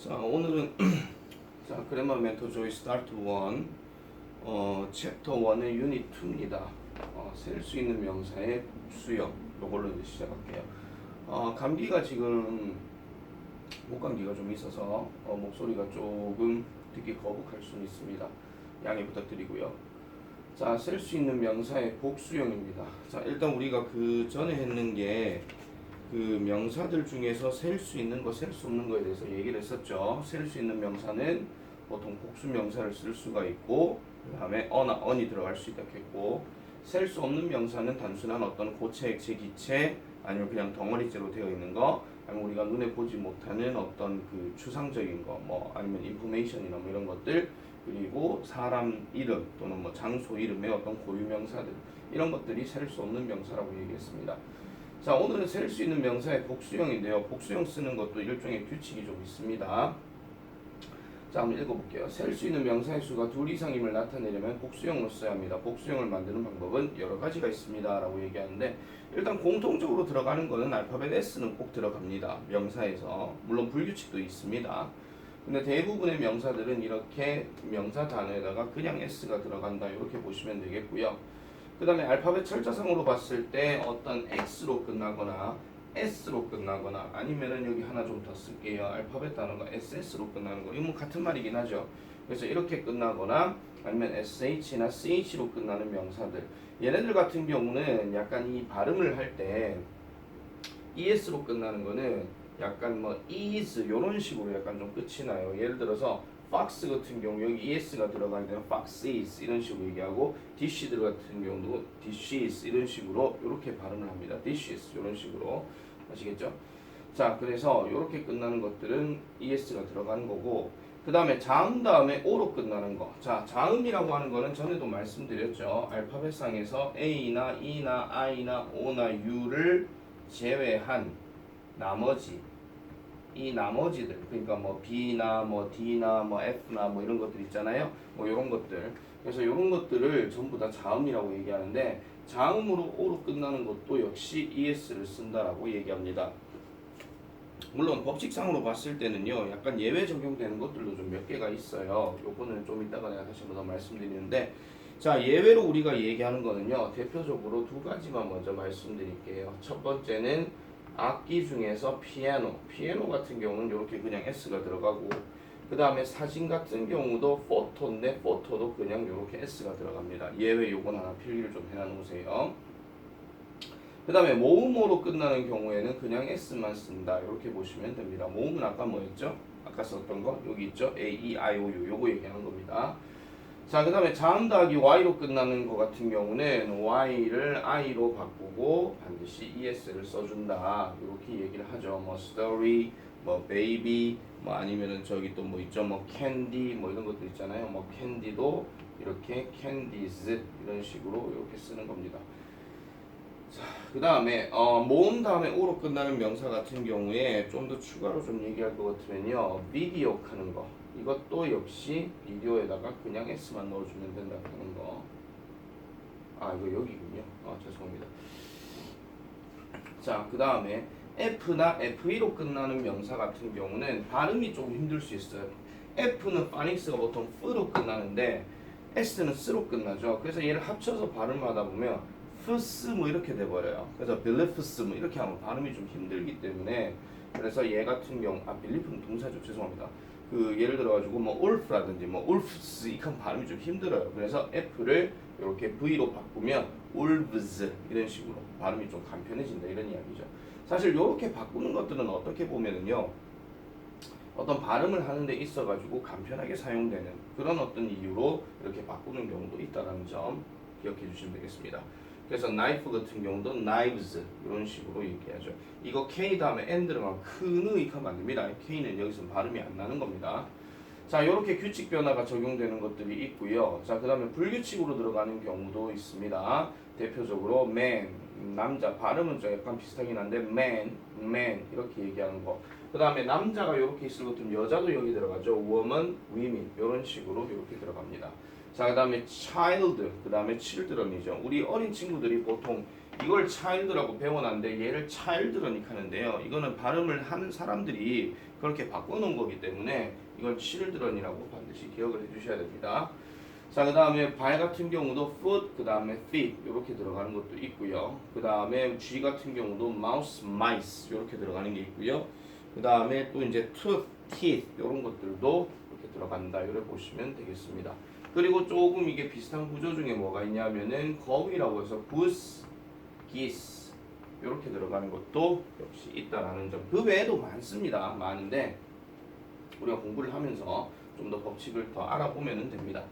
자, 오늘은 자, 그래머 멘토 조이 스타트 1 챕터 1의 유닛 2입니다. 셀 수 있는 명사의 복수형 요걸로 이제 시작할게요. 감기가 지금 목감기가 좀 있어서 목소리가 조금 듣기 거북할 수는 있습니다. 양해 부탁드리고요. 자, 셀 수 있는 명사의 복수형입니다. 자, 일단 우리가 그 전에 했는 게 그 명사들 중에서 셀 수 있는 거, 셀 수 없는 거에 대해서 얘기를 했었죠. 셀 수 있는 명사는 보통 복수 명사를 쓸 수가 있고, 그 다음에 어나 언이 들어갈 수 있다 했고, 셀 수 없는 명사는 단순한 어떤 고체, 액체, 기체, 아니면 그냥 덩어리째로 되어 있는 거, 아니면 우리가 눈에 보지 못하는 어떤 그 추상적인 거, 뭐 아니면 인포메이션이나 뭐 이런 것들, 그리고 사람 이름 또는 뭐 장소 이름의 어떤 고유 명사들, 이런 것들이 셀 수 없는 명사라고 얘기했습니다. 자, 오늘은 셀 수 있는 명사의 복수형인데요. 복수형 쓰는 것도 일종의 규칙이 좀 있습니다. 자, 한번 읽어볼게요. 셀 수 있는 명사의 수가 2 이상임을 나타내려면 복수형으로 써야 합니다. 복수형을 만드는 방법은 여러 가지가 있습니다. 라고 얘기하는데, 일단 공통적으로 들어가는 거는 알파벳 S는 꼭 들어갑니다. 명사에서. 물론 불규칙도 있습니다. 근데 대부분의 명사들은 이렇게 명사 단어에다가 그냥 S가 들어간다. 이렇게 보시면 되겠고요. 그 다음에 알파벳 철자상으로 봤을 때 어떤 X로 끝나거나 S로 끝나거나 아니면은 여기 하나 좀 더 쓸게요. 알파벳 단어가 SS로 끝나는 거. 이건 뭐 같은 말이긴 하죠. 그래서 이렇게 끝나거나 아니면 SH나 CH로 끝나는 명사들. 얘네들 같은 경우는 약간 이 발음을 할 때 ES로 끝나는 거는 약간 뭐 is 요런 식으로 약간 좀 끝이 나요. 예를 들어서 fox 같은 경우 여기 es가 들어가는 데는 foxes 이런 식으로 얘기하고 dish 같은 경우도 dishes 이런 식으로 이렇게 발음을 합니다. dishes 이런 식으로 아시겠죠? 자, 그래서 이렇게 끝나는 것들은 es가 들어가는 거고, 그 다음에 자음 다음에 o로 끝나는 거. 자, 자음이라고 하는 거는 전에도 말씀드렸죠. 알파벳상에서 a나 e나 i나 o나 u를 제외한 나머지 이 나머지들, 그러니까 뭐 B나 뭐 D나 뭐 F나 뭐 이런 것들 있잖아요. 뭐 이런 것들. 그래서 이런 것들을 전부 다 자음이라고 얘기하는데, 자음으로 O로 끝나는 것도 역시 ES를 쓴다라고 얘기합니다. 물론 법칙상으로 봤을 때는요, 약간 예외 적용되는 것들도 좀 몇 개가 있어요. 요거는 좀 이따가 내가 다시 한번 더 말씀드리는데, 자, 예외로 우리가 얘기하는 거는요, 대표적으로 두 가지만 먼저 말씀드릴게요. 첫 번째는 악기 중에서 피아노 같은 경우는 이렇게 그냥 S가 들어가고, 그 다음에 사진 같은 경우도 포토인데 포토도 그냥 이렇게 S가 들어갑니다. 예외 요건 하나 필기를 좀 해놔놓으세요. 그 다음에 모음어로 끝나는 경우에는 그냥 S만 쓴다. 이렇게 보시면 됩니다. 모음은 아까 뭐였죠? 아까 썼던 거 여기 있죠? A, E, I, O, U 요거 얘기하는 겁니다. 자, 그 다음에 자음 더하기 y로 끝나는 것 같은 경우는 y를 i로 바꾸고 반드시 es를 써준다. 이렇게 얘기를 하죠. 뭐 story, 뭐 baby, 뭐 아니면은 저기 또 뭐 있죠. 뭐 candy, 뭐 이런 것들 있잖아요. 뭐 candy도 이렇게 candies 이런 식으로 이렇게 쓰는 겁니다. 자, 그 다음에 모음 다음에 o로 끝나는 명사 같은 경우에 좀 더 추가로 좀 얘기할 것 같으면요, 비디오 하는 거. 이것도 역시 비디오에다가 그냥 S만 넣어주면 된다 하는 거. 아, 이거 여기군요. 죄송합니다. 자, 그 다음에 F나 FE로 끝나는 명사 같은 경우는 발음이 좀 힘들 수 있어요. F는 파닉스가 보통 F로 끝나는데 S는 S로 끝나죠. 그래서 얘를 합쳐서 발음하다 보면 Fs 뭐 이렇게 돼버려요. 그래서 beliefs 뭐 이렇게 하면 발음이 좀 힘들기 때문에, 그래서 얘 같은 경우 belief는 동사죠. 죄송합니다. 그 예를 들어가지고 뭐 wolf라든지 뭐 wolves 이건 발음이 좀 힘들어요. 그래서 F를 이렇게 V로 바꾸면 wolves 이런 식으로 발음이 좀 간편해진다 이런 이야기죠. 사실 이렇게 바꾸는 것들은 어떻게 보면은요, 어떤 발음을 하는 데 있어가지고 간편하게 사용되는 그런 어떤 이유로 이렇게 바꾸는 경우도 있다는 점 기억해 주시면 되겠습니다. 그래서 knife 같은 경우도 knives 이런 식으로 얘기하죠. 이거 K 다음에 N 들어가면 크느 하면 안 됩니다. K는 여기서 발음이 안 나는 겁니다. 자, 이렇게 규칙 변화가 적용되는 것들이 있고요. 자, 그 다음에 불규칙으로 들어가는 경우도 있습니다. 대표적으로 man, 남자, 발음은 좀 약간 비슷하긴 한데 man 이렇게 얘기하는 거. 그 다음에 남자가 이렇게 있을 것 같으면 여자도 여기 들어가죠. woman, women 이런 식으로 이렇게 들어갑니다. 자, 그 다음에 child, 그 다음에 children이죠. 우리 어린 친구들이 보통 이걸 child라고 배워놨는데 얘를 childrun이 하는데요. 이거는 발음을 하는 사람들이 그렇게 바꿔놓은 거기 때문에 이걸 children이라고 반드시 기억을 해주셔야 됩니다. 자, 그 다음에 발 같은 경우도 foot, 그 다음에 feet 이렇게 들어가는 것도 있고요. 그 다음에 쥐 같은 경우도 mouse, mice 이렇게 들어가는 게 있고요. 그 다음에 또 이제 tooth, teeth 이런 것들도 이렇게 들어간다. 이렇게 보시면 되겠습니다. 그리고 조금 이게 비슷한 구조 중에 뭐가 있냐면은 거위라고 해서 goose, geese 이렇게 들어가는 것도 역시 있다라는 점. 그 외에도 많습니다. 많은데 우리가 공부를 하면서 좀 더 법칙을 더 알아보면 됩니다.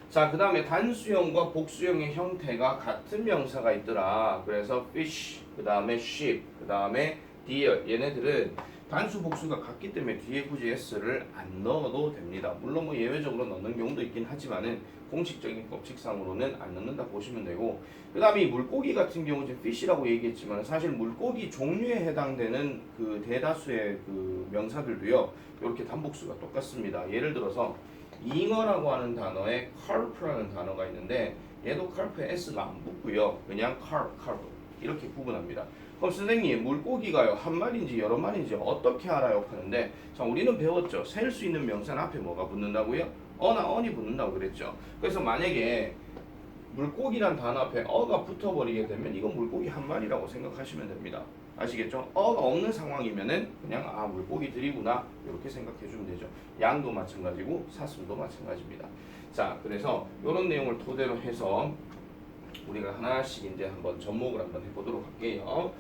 자, 그 다음에 단수형과 복수형의 형태가 같은 명사가 있더라. 그래서 fish, 그 다음에 sheep, 그 다음에 deer 얘네들은 단수 복수가 같기 때문에 뒤에 굳이 s를 안 넣어도 됩니다. 물론 뭐 예외적으로 넣는 경우도 있긴 하지만은 공식적인 법칙상으로는 안 넣는다 보시면 되고, 그 다음에 이 물고기 같은 경우 지금 fish라고 얘기했지만 사실 물고기 종류에 해당되는 그 대다수의 그 명사들도요 이렇게 단복수가 똑같습니다. 예를 들어서 잉어라고 하는 단어에 carp라는 단어가 있는데 얘도 carp에 s가 안 붙고요 그냥 carp 이렇게 구분합니다. 그럼 선생님 물고기가요 한 마리인지 여러 마리인지 어떻게 알아요? 하는데 자, 우리는 배웠죠. 셀 수 있는 명사는 앞에 뭐가 붙는다고요? 어나 언이 붙는다고 그랬죠. 그래서 만약에 물고기란 단어 앞에 어가 붙어버리게 되면 이건 물고기 한 마리라고 생각하시면 됩니다. 아시겠죠? 어가 없는 상황이면은 그냥 아 물고기들이구나 이렇게 생각해 주면 되죠. 양도 마찬가지고 사슴도 마찬가지입니다. 자, 그래서 이런 내용을 토대로 해서 우리가 하나씩 이제 한번 접목을 한번 해보도록 할게요.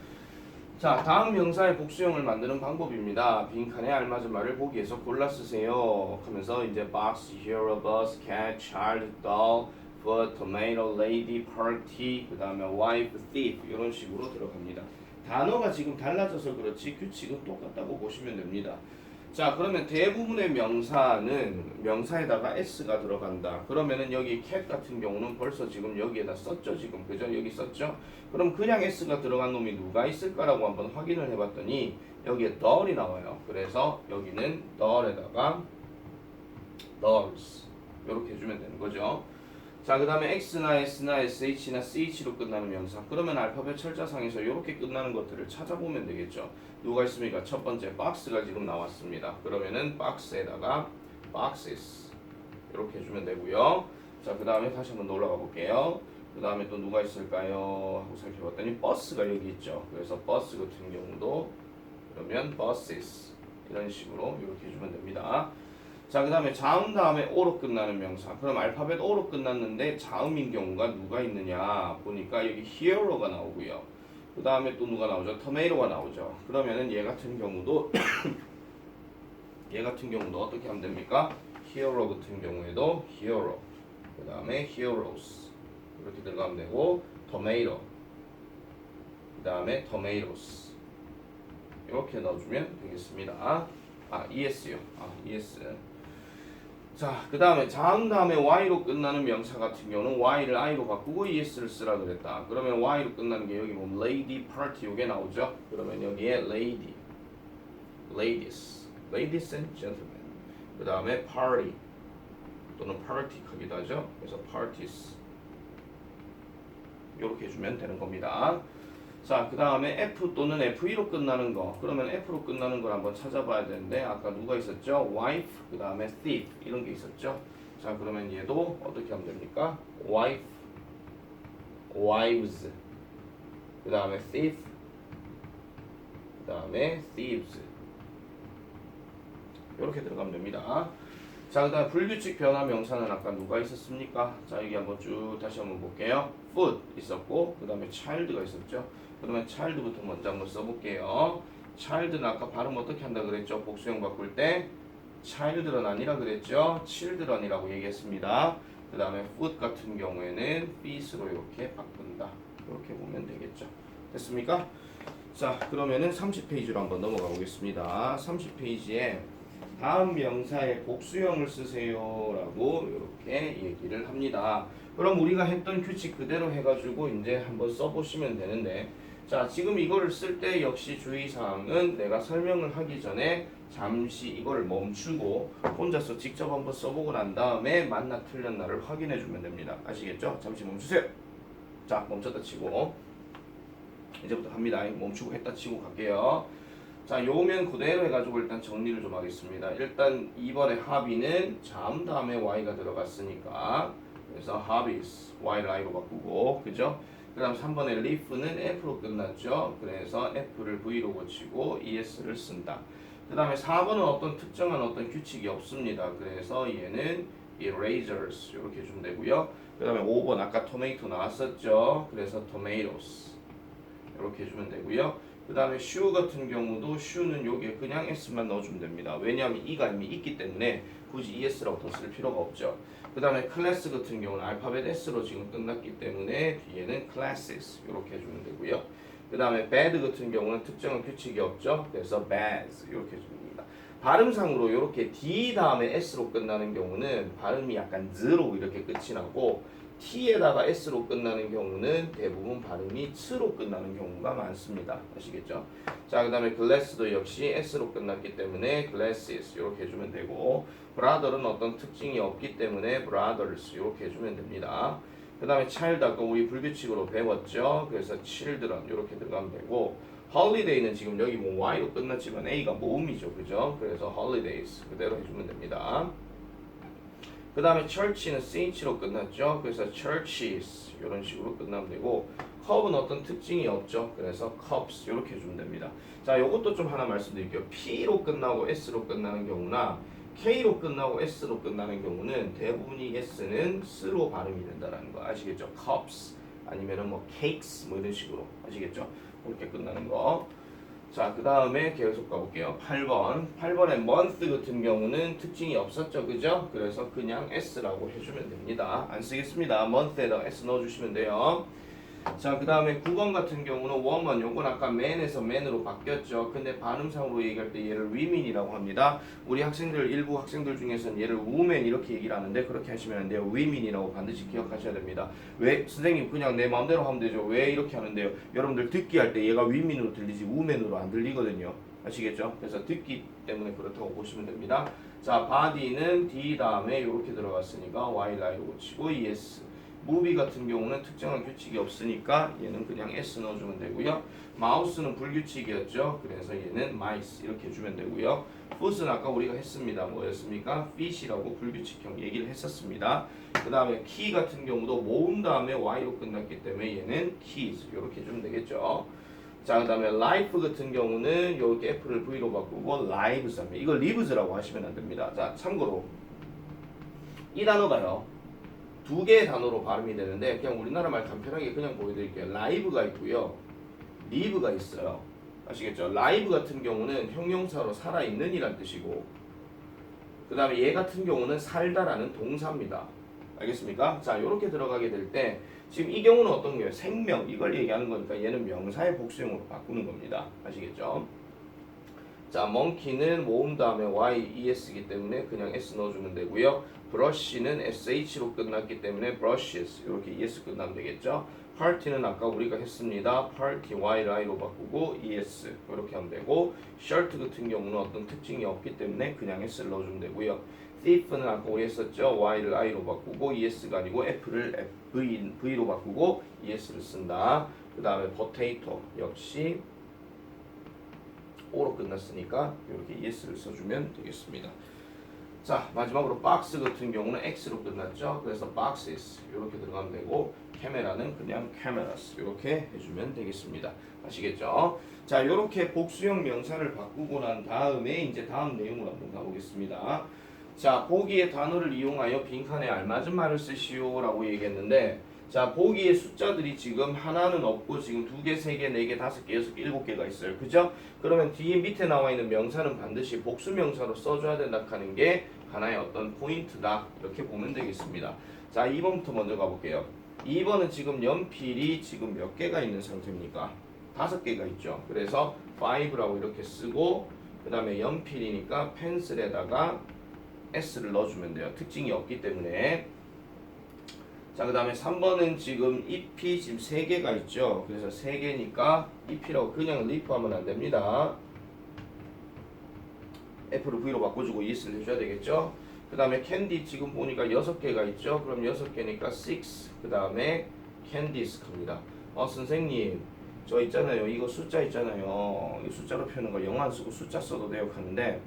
자, 다음 명사의 복수형을 만드는 방법입니다. 빈칸에 알맞은 말을 보기 위해서 골라 쓰세요. 하면서 이제 box, hero, bus, cat, child, doll, foot, tomato, lady, party, 그 다음에 wife, thief 이런 식으로 들어갑니다. 단어가 지금 달라져서 그렇지 규칙은 똑같다고 보시면 됩니다. 자, 그러면 대부분의 명사는 명사에다가 s가 들어간다. 그러면은 여기 cat 같은 경우는 벌써 지금 여기에다 썼죠. 지금 그죠? 여기 썼죠. 그럼 그냥 s가 들어간 놈이 누가 있을까라고 한번 확인을 해봤더니 여기에 doll이 나와요. 그래서 여기는 doll에다가 dolls 이렇게 해주면 되는 거죠. 자, 그 다음에 X나 S나 SH나 CH로 끝나는 명사. 그러면 알파벳 철자상에서 이렇게 끝나는 것들을 찾아보면 되겠죠. 누가 있습니까? 첫 번째 박스가 지금 나왔습니다. 그러면은 박스에다가 boxes 이렇게 해주면 되고요. 자, 그 다음에 다시 한번 올라가 볼게요. 그 다음에 또 누가 있을까요? 하고 살펴봤더니 버스가 여기 있죠. 그래서 버스 같은 경우도 그러면 buses 이런 식으로 이렇게 해주면 됩니다. 자, 그 다음에 자음 다음에 오로 끝나는 명사. 그럼 알파벳 오로 끝났는데 자음인 경우가 누가 있느냐 보니까 여기 hero가 나오고요. 그 다음에 또 누가 나오죠? tomato가 나오죠. 그러면은 얘 같은 경우도 얘 같은 경우도 어떻게 하면 됩니까? hero 같은 경우에도 hero, 그 다음에 heroes 이렇게 들어가면 되고 tomato, 그 다음에 tomatoes 이렇게 넣어주면 되겠습니다. 아, ES요. 아, ES. 자, 그 다음에 자음 다음에 y로 끝나는 명사 같은 경우는 y를 i로 바꾸고 es를 쓰라 그랬다. 그러면 y로 끝나는 게 여기 보면 lady, party 이게 나오죠. 그러면 여기에 lady, ladies, ladies and gentlemen. 그 다음에 party 또는 party 하기도 하죠. 그래서 parties 이렇게 해주면 되는 겁니다. 자, 그 다음에 F 또는 F2로 끝나는 거. 그러면 F로 끝나는 걸 한번 찾아봐야 되는데 아까 누가 있었죠? wife, 그 다음에 thief 이런 게 있었죠. 자, 그러면 얘도 어떻게 하면 됩니까? wife, wives, 그 다음에 thief, 그 다음에 thieves 이렇게 들어가면 됩니다. 자, 그 다음 불규칙 변화 명사는 아까 누가 있었습니까? 자, 여기 한번 쭉 다시 한번 볼게요. foot 있었고 그 다음에 child가 있었죠. 그러면 child부터 먼저 한번 써볼게요. child는 아까 발음 어떻게 한다 그랬죠? 복수형 바꿀 때 children 아니라 그랬죠? children이라고 얘기했습니다. 그 다음에 foot 같은 경우에는 feet으로 이렇게 바꾼다. 이렇게 보면 되겠죠. 됐습니까? 자, 그러면은 30페이지로 한번 넘어가 보겠습니다. 30페이지에 다음 명사의 복수형을 쓰세요 라고 이렇게 얘기를 합니다. 그럼 우리가 했던 규칙 그대로 해가지고 이제 한번 써보시면 되는데, 자, 지금 이거를 쓸 때 역시 주의사항은 내가 설명을 하기 전에 잠시 이거를 멈추고 혼자서 직접 한번 써보고 난 다음에 맞나 틀렸나를 확인해 주면 됩니다. 아시겠죠? 잠시 멈추세요. 자, 멈췄다 치고 이제부터 갑니다. 멈추고 했다 치고 갈게요. 자, 요면 그대로 해가지고 일단 정리를 좀 하겠습니다. 일단 2번의 hobby는 잠 다음에 y가 들어갔으니까 그래서 hobbies y를 i로 바꾸고 그죠? 그 다음 3번의 leaf는 f로 끝났죠. 그래서 f를 v로 고치고 es를 쓴다. 그 다음에 4번은 어떤 특정한 어떤 규칙이 없습니다. 그래서 얘는 erasers 이렇게 주면 되고요. 그 다음에 5번 아까 tomato 나왔었죠. 그래서 tomatoes 이렇게 해주면 되고요. 그 다음에 shoe 같은 경우도 shoe는 여기에 그냥 s만 넣어주면 됩니다. 왜냐하면 e가 이미 있기 때문에 굳이 es라고 더 쓸 필요가 없죠. 그 다음에 class 같은 경우는 알파벳 s로 지금 끝났기 때문에 뒤에는 classes 이렇게 해주면 되고요. 그 다음에 bad 같은 경우는 특정한 규칙이 없죠. 그래서 bads 이렇게 해줍니다. 발음상으로 이렇게 d 다음에 s로 끝나는 경우는 발음이 약간 z로 이렇게 끝이 나고 t에다가 s로 끝나는 경우는 대부분 발음이 ts로 끝나는 경우가 많습니다. 아시겠죠? 자, 그 다음에 glass도 역시 s로 끝났기 때문에 glasses 이렇게 해주면 되고 brother는 어떤 특징이 없기 때문에 brothers 이렇게 해주면 됩니다. 그 다음에 child 아까 우리 불규칙으로 배웠죠? 그래서 children 이렇게 들어가면 되고 holiday는 지금 여기 뭐 y로 끝났지만 a가 모음이죠. 그죠? 그래서 holidays 그대로 해주면 됩니다. 그 다음에 church는 ch로 끝났죠. 그래서 churches 이런 식으로 끝나면 되고 cup은 어떤 특징이 없죠. 그래서 cups 이렇게 해주면 됩니다. 자, 요것도 좀 하나 말씀드릴게요. P로 끝나고 S로 끝나는 경우나 K로 끝나고 S로 끝나는 경우는 대부분이 S는 S로 발음이 된다는 거 아시겠죠? cups 아니면은 뭐 cakes 뭐 이런 식으로 아시겠죠? 그렇게 끝나는 거. 자, 그 다음에 계속 가볼게요. 8번. 8번에 month 같은 경우는 특징이 없었죠. 그죠? 그래서 그냥 s라고 해주면 됩니다. 안 쓰겠습니다. month에다가 s 넣어주시면 돼요. 자, 그 다음에 9번 같은 경우는 woman. 요건 아까 man에서 man으로 바뀌었죠. 근데 발음상으로 얘기할 때 얘를 women이라고 합니다. 우리 학생들, 일부 학생들 중에서는 얘를 woman 이렇게 얘기를 하는데 그렇게 하시면 안 돼요. women이라고 반드시 기억하셔야 됩니다. 왜? 선생님 그냥 내 마음대로 하면 되죠. 왜 이렇게 하는데요? 여러분들 듣기 할 때 얘가 women으로 들리지 woman으로 안 들리거든요. 아시겠죠? 그래서 듣기 때문에 그렇다고 보시면 됩니다. 자, body는 D 다음에 이렇게 들어갔으니까 y라이로 고치고 es. 무비 같은 경우는 특정한 규칙이 없으니까 얘는 그냥 s 넣어주면 되고요. 마우스는 불규칙이었죠. 그래서 얘는 mice 이렇게 해주면 되고요. foot은 아까 우리가 했습니다. 뭐였습니까? fish라고 불규칙형 얘기를 했었습니다. 그 다음에 key 같은 경우도 모음 다음에 y로 끝났기 때문에 얘는 keys 이렇게 해주면 되겠죠. 자, 그 다음에 life 같은 경우는 이렇게 f를 v로 바꾸고 lives 하면 이걸 lives라고 하시면 안 됩니다. 자, 참고로 이 단어가요. 두 개의 단어로 발음이 되는데 그냥 우리나라 말 간편하게 그냥 보여드릴게요. live가 있고요. live가 있어요. 아시겠죠? live 같은 경우는 형용사로 살아있는 이란 뜻이고 그 다음에 얘 같은 경우는 살다라는 동사입니다. 알겠습니까? 자, 이렇게 들어가게 될 때 지금 이 경우는 어떤 거예요? 생명 이걸 얘기하는 거니까 얘는 명사의 복수형으로 바꾸는 겁니다. 아시겠죠? 자, monkey는 모음 다음에 y-es이기 때문에 그냥 s 넣어주면 되고요. brush는 sh로 끝났기 때문에 brushes 이렇게 es 끝나면 되겠죠. party는 아까 우리가 했습니다. party y로 바꾸고 es 이렇게 하면 되고 shirt 같은 경우는 어떤 특징이 없기 때문에 그냥 s를 넣어주면 되고요. thief는 아까 우리 했었죠. y를 i로 바꾸고 es가 아니고 f를 v로 바꾸고 es를 쓴다. 그 다음에 potato 역시 O로 끝났으니까 이렇게 es를 써주면 되겠습니다. 자, 마지막으로 box 같은 경우는 X로 끝났죠. 그래서 boxes 이렇게 들어가면 되고 camera는 그냥 cameras 이렇게 해주면 되겠습니다. 아시겠죠? 자, 이렇게 복수형 명사를 바꾸고 난 다음에 이제 다음 내용으로 한번 가보겠습니다. 자, 보기의 단어를 이용하여 빈칸에 알맞은 말을 쓰시오라고 얘기했는데 자, 보기의 숫자들이 지금 하나는 없고 지금 2개, 3개, 4개, 5개, 6개, 7개가 있어요. 그죠? 그러면 뒤에 밑에 나와 있는 명사는 반드시 복수 명사로 써줘야 된다 하는 게 하나의 어떤 포인트다. 이렇게 보면 되겠습니다. 자, 2번부터 먼저 가볼게요. 2번은 지금 연필이 지금 몇 개가 있는 상태입니까? 5개가 있죠. 그래서 5라고 이렇게 쓰고 그 다음에 연필이니까 펜슬에다가 S를 넣어주면 돼요. 특징이 없기 때문에. 자, 그 다음에 3번은 지금 잎이 지금 3개가 있죠. 그래서 3개니까 잎이라고 그냥 리프 하면 안 됩니다. F를 V로 바꿔주고 ES를 해줘야 되겠죠. 그 다음에 캔디 지금 보니까 6개가 있죠. 그럼 6개니까 6. 그 다음에 캔디스 합니다. 선생님 저 있잖아요. 이거 숫자 있잖아요. 이 숫자로 표현한 거 영어 안 쓰고 숫자 써도 돼요 하는데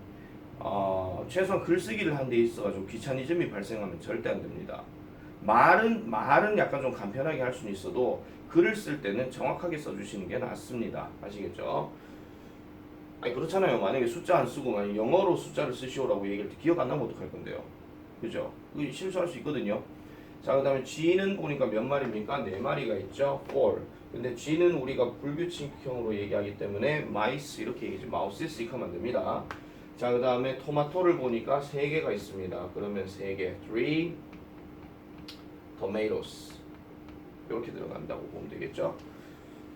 최소한 글쓰기를 한 데 있어가지고 귀차니즘이 발생하면 절대 안 됩니다. 말은 약간 좀 간편하게 할 수는 있어도 글을 쓸 때는 정확하게 써주시는 게 낫습니다. 아시겠죠? 아니 그렇잖아요. 만약에 숫자 안 쓰고 만약 영어로 숫자를 쓰시오라고 얘기할 때 기억 안 나면 어떡할 건데요? 그죠? 그 실수할 수 있거든요. 자, 그 다음에 G는 보니까 몇 마리입니까? 4마리가 있죠? 4. 근데 G는 우리가 불규칙형으로 얘기하기 때문에 mice 이렇게 얘기하지 mouses 이렇게 하면 안 됩니다. 자, 그 다음에 토마토를 보니까 3개가 있습니다. 그러면 3개 3 tomatoes 이렇게 들어간다고 보면 되겠죠?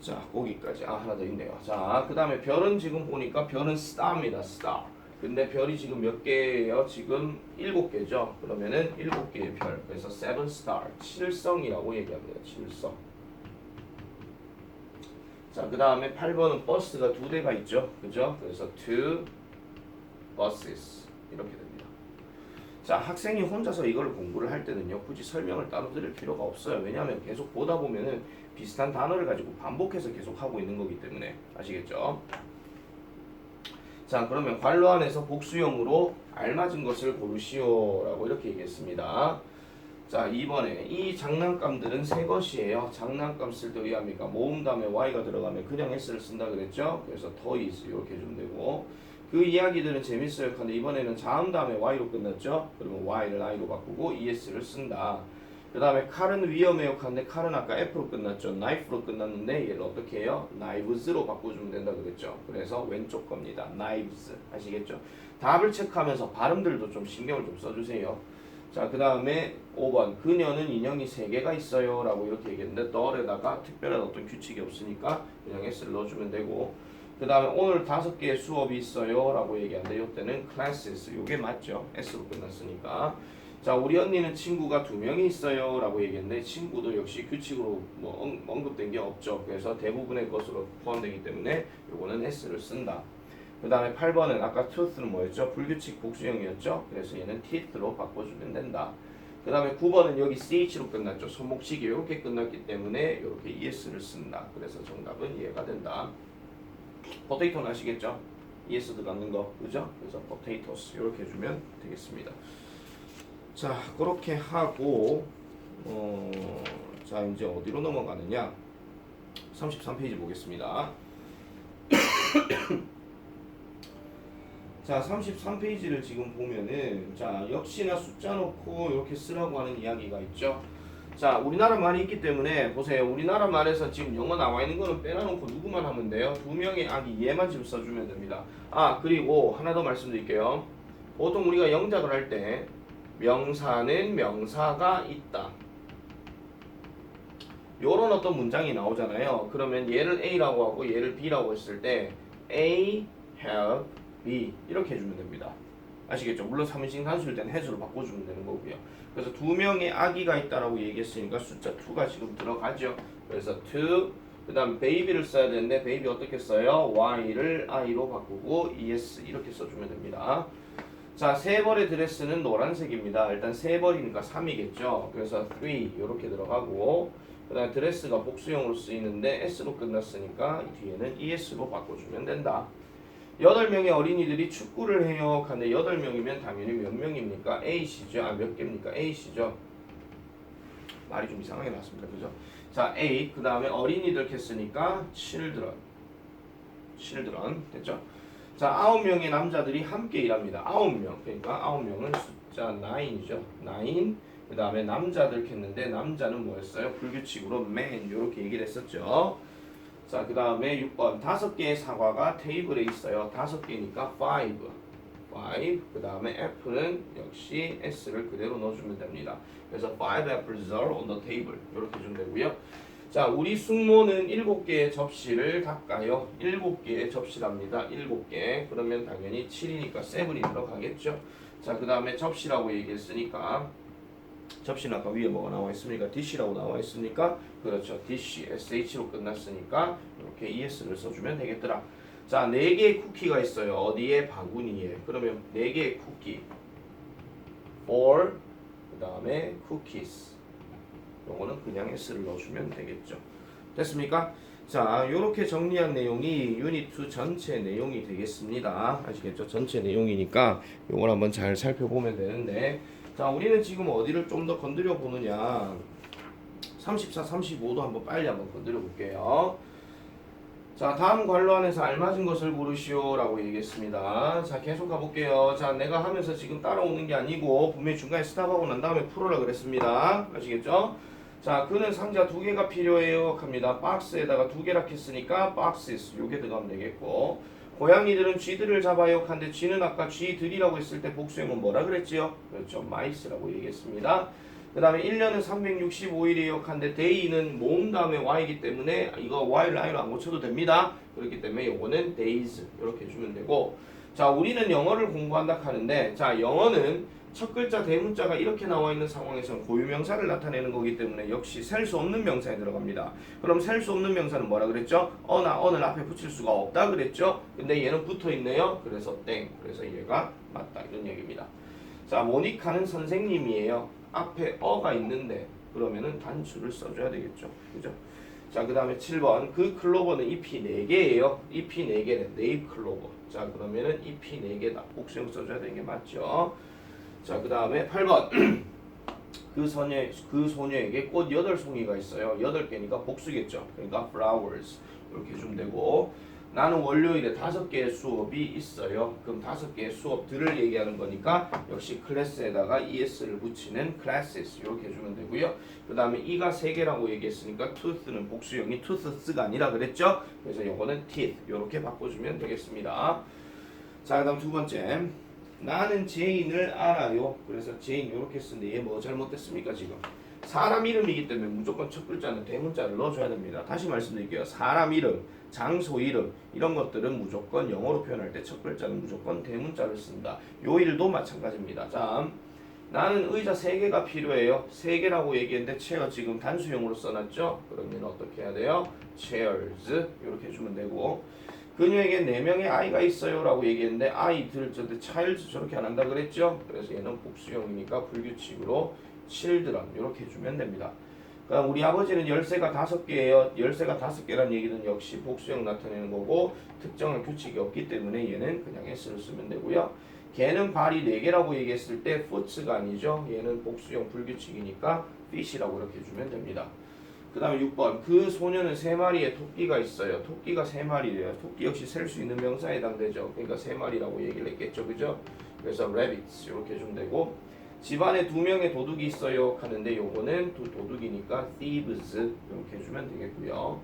자, 거기까지. 하나 더 있네요. 자, 그 다음에 별은 지금 보니까 별은 star입니다. star. 근데 별이 지금 몇 개예요? 지금 7개죠. 그러면은 7개의 별. 그래서 7 star. 7성이라고 얘기합니다. 7성. 자, 그 다음에 8번은 버스가 2대가 있죠. 그죠? 그래서 2 buses. 이렇게 됩니다. 자, 학생이 혼자서 이걸 공부를 할 때는요, 굳이 설명을 따로 드릴 필요가 없어요. 왜냐하면 계속 보다 보면은 비슷한 단어를 가지고 반복해서 계속 하고 있는 거기 때문에. 아시겠죠? 자, 그러면 괄호 안에서 복수형으로 알맞은 것을 고르시오라고 이렇게 얘기했습니다. 자, 2번에 이 장난감들은 새 것이에요. 장난감 쓸 때 의합니까? 모음 다음에 y가 들어가면 그냥 s를 쓴다 그랬죠? 그래서 toys 이렇게 해주면 되고, 그 이야기들은 재밌어요. 근데 이번에는 자음 다음에 y로 끝났죠? 그러면 y를 i로 바꾸고 es를 쓴다. 그 다음에 칼은 위험해요. 근데 칼은 아까 F로 끝났죠. knife로 끝났는데 얘를 어떻게 해요? knives로 바꿔주면 된다 그랬죠. 그래서 왼쪽 겁니다. knives. 아시겠죠? 답을 체크하면서 발음들도 좀 신경을 좀 써주세요. 자, 그 다음에 5번. 그녀는 인형이 3개가 있어요. 라고 이렇게 얘기했는데 덜에다가 특별한 어떤 규칙이 없으니까 그냥 S를 넣어주면 되고, 그 다음에 오늘 5개의 수업이 있어요. 라고 얘기하는데 이때는 classes. 요게 맞죠? S로 끝났으니까. 자, 우리 언니는 친구가 2명이 있어요 라고 얘기했는데 친구도 역시 규칙으로 뭐 언급된 게 없죠. 그래서 대부분의 것으로 포함되기 때문에 요거는 S를 쓴다. 그 다음에 8번은 아까 truth는 뭐였죠? 불규칙 복수형이었죠. 그래서 얘는 teeth로 바꿔주면 된다. 그 다음에 9번은 여기 ch로 끝났죠. 손목시기 이렇게 끝났기 때문에 이렇게 es를 쓴다. 그래서 정답은 이해가 된다. potato는 아시겠죠? es 들어가는 거, 그죠? 그래서 potatoes 이렇게 해주면 되겠습니다. 자, 그렇게 하고 자, 이제 어디로 넘어가느냐? 33페이지 보겠습니다. 자, 33페이지를 지금 보면은 자, 역시나 숫자 놓고 이렇게 쓰라고 하는 이야기가 있죠. 자, 우리나라 말이 있기 때문에 보세요. 우리나라 말에서 지금 영어 나와 있는 거는 빼놔놓고 누구만 하면 돼요? 2명의 아기 얘만 지금 써주면 됩니다. 그리고 하나 더 말씀드릴게요. 보통 우리가 영작을 할 때 명사는 명사가 있다. 요런 어떤 문장이 나오잖아요. 그러면 얘를 A라고 하고 얘를 B라고 했을 때 A, have, B 이렇게 해주면 됩니다. 아시겠죠? 물론 3인칭 단수일 때는 해수로 바꿔주면 되는 거고요. 그래서 2명의 아기가 있다라고 얘기했으니까 숫자 2가 지금 들어가죠. 그래서 2, 그 다음 baby를 써야 되는데 baby 어떻게 써요? y를 i로 바꾸고 es 이렇게 써주면 됩니다. 자, 3벌의 드레스는 노란색입니다. 일단 3벌이니까 3이겠죠. 그래서 3 이렇게 들어가고, 그 다음에 드레스가 복수형으로 쓰이는데 s로 끝났으니까 뒤에는 es로 바꿔주면 된다. 8명의 어린이들이 축구를 해요. 근데 8명이면 당연히 몇 명입니까? A시죠. 몇 개입니까? A시죠. 말이 좀 이상하게 나왔습니다. 그죠? 자, A. 그 다음에 어린이들 했으니까 children. 됐죠? 자, 9명의 남자들이 함께 일합니다. 9명. 그러니까 9명은 숫자 9이죠. 9. 그 다음에 남자들 했는데 남자는 뭐였어요? 불규칙으로 man. 이렇게 얘기를 했었죠. 자, 그 다음에 6번 5개의 사과가 테이블에 있어요. 5개니까 5. 그 다음에 F는 역시 S를 그대로 넣어주면 됩니다. 그래서 5 apples are on the table 이렇게 해주면 되고요. 자, 우리 숙모는 7개의 접시를 닦아요. 7개의 접시랍니다. 7개. 그러면 당연히 7이니까 7이 들어가겠죠. 자, 그 다음에 접시라고 얘기했으니까 접시는 아까 위에 뭐가 나와 있습니까? dish라고 나와 있으니까 그렇죠. dish, sh로 끝났으니까 이렇게 es를 써주면 되겠더라. 자, 4개의 쿠키가 있어요. 어디에? 바구니에. 그러면 4개의 쿠키 4, 그 다음에 cookies. 요거는 그냥 s를 넣어주면 되겠죠. 됐습니까? 자, 요렇게 정리한 내용이 유닛 2 전체 내용이 되겠습니다. 아시겠죠? 전체 내용이니까 요걸 한번 잘 살펴보면 되는데, 자, 우리는 지금 어디를 좀 더 건드려 보느냐, 34, 35도 한번 빨리 한번 건드려 볼게요. 자, 다음 관로 안에서 알맞은 것을 고르시오 라고 얘기했습니다. 자, 계속 가볼게요. 자, 내가 하면서 지금 따라오는 게 아니고 분명히 중간에 스탑하고 난 다음에 풀으라 그랬습니다. 아시겠죠? 자, 그는 상자 2개가 필요해요 합니다. 박스에다가 2개라 했으니까 boxes 요게 들어가면 되겠고, 고양이들은 쥐들을 잡아요 한데 쥐는 아까 쥐들이라고 했을 때 복수형은 뭐라 그랬지요? 그렇죠, mice라고 얘기했습니다. 그 다음에 1년은 365일이에요 한데 day는 모음 다음에 y이기 때문에 이거 y를 i로 안 고쳐도 됩니다. 그렇기 때문에 요거는 days 이렇게 해주면 되고, 자, 우리는 영어를 공부한다 하는데, 자, 영어는 첫 글자 대문자가 이렇게 나와 있는 상황에서는 고유명사를 나타내는 거기 때문에 역시 셀 수 없는 명사에 들어갑니다. 그럼 셀 수 없는 명사는 뭐라 그랬죠? 어나 어를 앞에 붙일 수가 없다 그랬죠? 근데 얘는 붙어 있네요. 그래서 땡. 그래서 얘가 맞다 이런 얘기입니다. 자, 모니카는 선생님이에요. 앞에 어가 있는데 그러면은 단수를 써줘야 되겠죠. 그죠? 자, 그 다음에 7번. 그 클로버는 잎이 4개예요. 잎이 4개는 네잎 클로버. 자, 그러면은 잎이 4개다. 복수형 써줘야 되는 게 맞죠. 자, 그 다음에 8번. 그 소녀에게 꽃 8송이가 있어요. 8개니까 복수겠죠. 그러니까 flowers 이렇게 해주면 되고, 나는 월요일에 5개의 수업이 있어요. 그럼 5개의 수업들을 얘기하는 거니까 역시 클래스에다가 es를 붙이는 classes 이렇게 해주면 되고요. 그 다음에 이가 3개라고 얘기했으니까 tooth는 복수형이 tooths가 아니라 그랬죠. 그래서 요거는 teeth 이렇게 바꿔주면 되겠습니다. 자, 그 다음 두 번째. 나는 제인을 알아요. 그래서 제인 이렇게 쓰는데 얘 뭐 잘못됐습니까? 지금 사람 이름이기 때문에 무조건 첫 글자는 대문자를 넣어줘야 됩니다. 다시 말씀드릴게요. 사람 이름, 장소 이름 이런 것들은 무조건 영어로 표현할 때 첫 글자는 무조건 대문자를 쓴다. 요 일도 마찬가지입니다. 자, 나는 의자 3개가 필요해요. 3개라고 얘기했는데 체어 지금 단수형으로 써놨죠. 그러면 어떻게 해야 돼요? chairs 이렇게 해주면 되고, 그녀에게 4명의 아이가 있어요 라고 얘기했는데 아이들 저때 child 저렇게 안 한다 그랬죠. 그래서 얘는 복수형이니까 불규칙으로 children 이렇게 해주면 됩니다. 그럼 우리 아버지는 열쇠가 5개예요. 열쇠가 5개란 얘기는 역시 복수형 나타내는 거고, 특정한 규칙이 없기 때문에 얘는 그냥 s를 쓰면 되고요. 걔는 발이 4개라고 얘기했을 때 foots가 아니죠. 얘는 복수형 불규칙이니까 fish라고 이렇게 해주면 됩니다. 그 다음에 6번. 그 소녀는 3마리의 토끼가 있어요. 토끼가 3마리래요. 토끼 역시 셀 수 있는 명사에 해당되죠. 그러니까 3마리라고 얘기를 했겠죠. 그죠? 그래서 rabbits 이렇게 해주면 되고, 집안에 2명의 도둑이 있어요 하는데 요거는 도둑이니까 thieves 이렇게 해주면 되겠고요.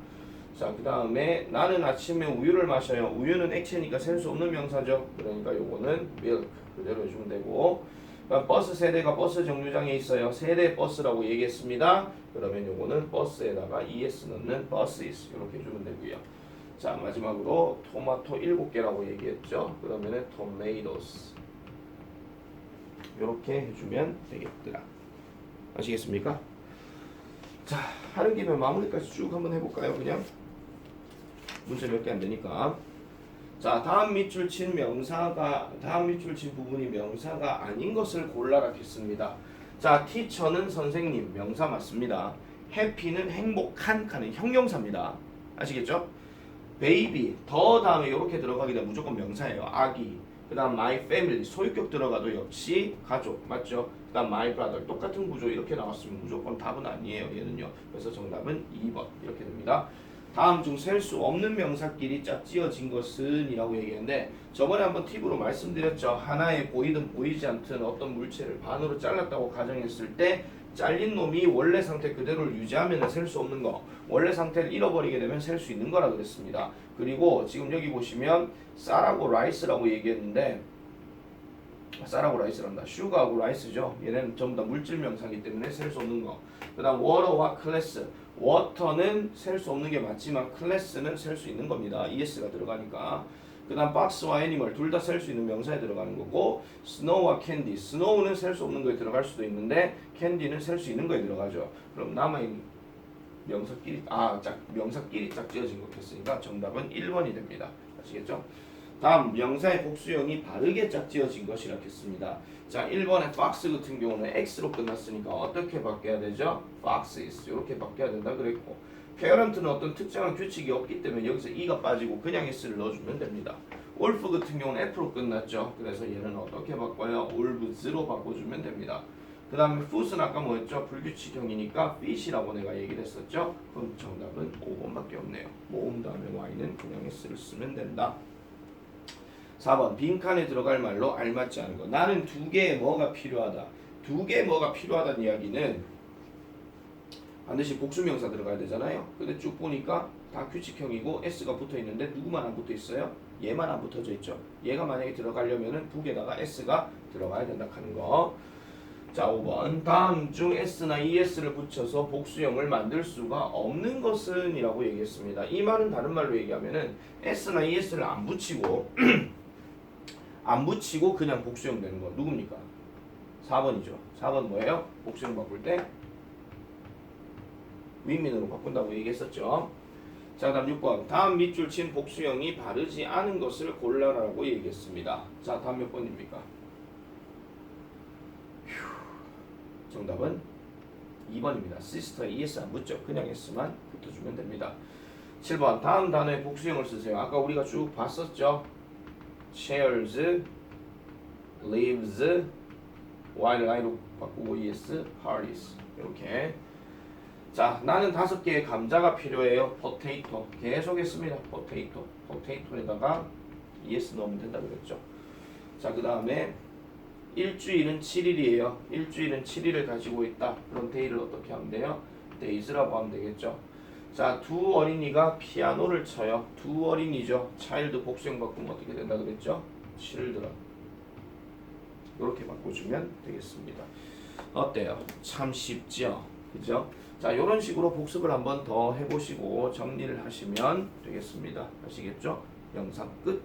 자, 그 다음에 나는 아침에 우유를 마셔요. 우유는 액체니까 셀 수 없는 명사죠. 그러니까 요거는 milk 그대로 해주면 되고, 버스 세대가 버스 정류장에 있어요. 세대 버스라고 얘기했습니다. 그러면 요거는 버스에다가 es 넣는 buses 이렇게 해주면 되고요. 자, 마지막으로 토마토 7개라고 얘기했죠. 그러면은 tomatoes 이렇게 해주면 되겠더라. 아시겠습니까? 자, 하는 김에 마무리까지 쭉 한번 해볼까요? 그냥 문제 몇 개 안 되니까. 자, 다음 밑줄 친 부분이 명사가 아닌 것을 골라라 했습니다. 자, teacher는 선생님 명사 맞습니다. happy는 행복한 칸은 형용사입니다. 아시겠죠? baby 더 다음에 이렇게 들어가게 되면 무조건 명사예요. 아기. 그 다음 my family 소유격 들어가도 역시 가족 맞죠? 그 다음 my brother 똑같은 구조 이렇게 나왔으면 무조건 답은 아니에요. 얘는요. 그래서 정답은 2번 이렇게 됩니다. 다음 중 셀 수 없는 명사끼리 짝지어진 것은 이라고 얘기했는데, 저번에 한번 팁으로 말씀드렸죠. 하나에 보이든 보이지 않든 어떤 물체를 반으로 잘랐다고 가정했을 때 잘린 놈이 원래 상태 그대로를 유지하면 셀 수 없는 거, 원래 상태를 잃어버리게 되면 셀 수 있는 거라 그랬습니다. 그리고 지금 여기 보시면 쌀하고 라이스라고 얘기했는데, 쌀하고 라이스란다. 슈가하고 라이스죠. 얘네는 전부 다 물질 명사이기 때문에 셀 수 없는 거. 그 다음 워터와 클래스. 워터는 셀 수 없는 게 맞지만 클래스는 셀 수 있는 겁니다. es가 들어가니까. 그 다음 박스와 애니멀 둘 다 셀 수 있는 명사에 들어가는 거고, 스노우와 캔디. 스노우는 셀 수 없는 거에 들어갈 수도 있는데 캔디는 셀 수 있는 거에 들어가죠. 그럼 남아있는 명사끼리 명사끼리 짝지어진 거겠으니까 정답은 1번이 됩니다. 아시겠죠? 다음 명사의 복수형이 바르게 짝지어진 것이라 했습니다. 자, 1번의 fox 같은 경우는 x로 끝났으니까 어떻게 바뀌어야 되죠? foxes 이렇게 바뀌어야 된다 그랬고, parent는 어떤 특정한 규칙이 없기 때문에 여기서 e가 빠지고 그냥 s를 넣어주면 됩니다. wolf 같은 경우는 f로 끝났죠. 그래서 얘는 어떻게 바꿔요? wolves로 바꿔주면 됩니다. 그 다음에 foot은 아까 뭐였죠? 불규칙형이니까 fish라고 내가 얘기를 했었죠. 그럼 정답은 5번밖에 없네요. 모음 다음에 y는 그냥 s를 쓰면 된다. 4번 빈칸에 들어갈 말로 알맞지 않은 거. 나는 두 개의 뭐가 필요하다. 두 개의 뭐가 필요하다는 이야기는 반드시 복수명사 들어가야 되잖아요. 근데 쭉 보니까 다 규칙형이고 s가 붙어 있는데 누구만 안 붙어 있어요? 얘만 안 붙어져 있죠. 얘가 만약에 들어가려면은 북에다가 s가 들어가야 된다 하는 거. 자, 5번 다음 중 s나 es를 붙여서 복수형을 만들 수가 없는 것은 이라고 얘기했습니다. 이 말은 다른 말로 얘기하면은 s나 es를 안 붙이고 안 붙이고 그냥 복수형 되는 거 누굽니까? 4번이죠. 4번 뭐예요? 복수형 바꿀 때 윈민으로 바꾼다고 얘기했었죠. 자, 다음 6번 다음 밑줄 친 복수형이 바르지 않은 것을 골라라고 얘기했습니다. 자, 다음 몇 번입니까? 정답은 2번입니다. 시스터 es 안 붙죠. 그냥 s만 붙어주면 됩니다. 7번 다음 단어의 복수형을 쓰세요. 아까 우리가 쭉 봤었죠. chairs, lives, y를 i로 바꾸고 es, parties 이렇게. 자, 나는 5개의 감자가 필요해요. potato 계속 했습니다. potato에다가 es 넣으면 된다 그랬죠. 자, 그 다음에 일주일은 7일이에요. 일주일은 7일을 가지고 있다. 그럼 day를 어떻게 하면 돼요? days라고 하면 되겠죠. 자, 두 어린이가 피아노를 쳐요. 두 어린이죠. child 복수형 바꾸면 어떻게 된다 그랬죠? children. 이렇게 바꿔주면 되겠습니다. 어때요? 참 쉽죠? 그죠? 자, 이런 식으로 복습을 한번 더 해보시고 정리를 하시면 되겠습니다. 아시겠죠? 영상 끝.